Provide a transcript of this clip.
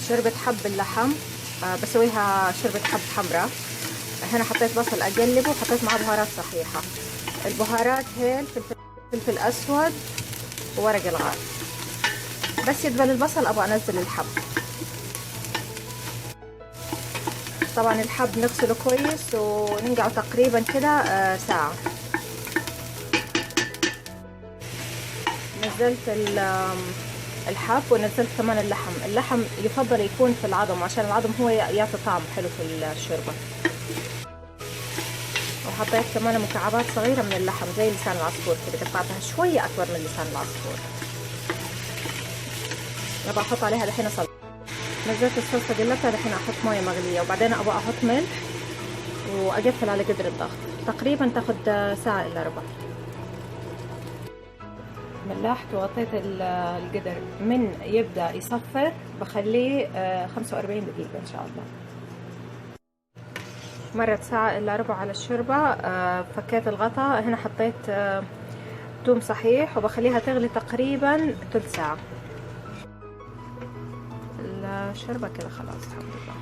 شوربة حب اللحم، بسويها شوربة حب حمراء. هنا حطيت بصل اقلبه وحطيت معاه بهارات صحيحة. البهارات هيل، فلفل اسود، وورق الغار. بس يدبل البصل ابغى انزل الحب. طبعا الحب نغسله كويس وننقعه تقريبا كده ساعة. نزلت الحب ونزلت كمان اللحم يفضل يكون في العظم عشان العظم هو يعطي طعم حلو في الشوربة. وحطيت كمان مكعبات صغيرة من اللحم زي لسان العصفور كده، قطعتها شوية أكبر من لسان العصفور. أبغى أحط عليها دحين صلصة. نزلت الصلصة قلبتها، دحين أحط موية مغلية وبعدين أبغى أحط ملح وأقفل على قدر الضغط. تقريبا تاخد ساعة إلا ربع. ملحت وغطيت القدر من يبدأ يصفر بخليه 45 دقيقة إن شاء الله. مرت ساعة إلا ربع على الشوربة. فكيت الغطاء. هنا حطيت توم صحيح وبخليها تغلي تقريبا ثلث ساعة. الشوربة كده خلاص الحمد لله.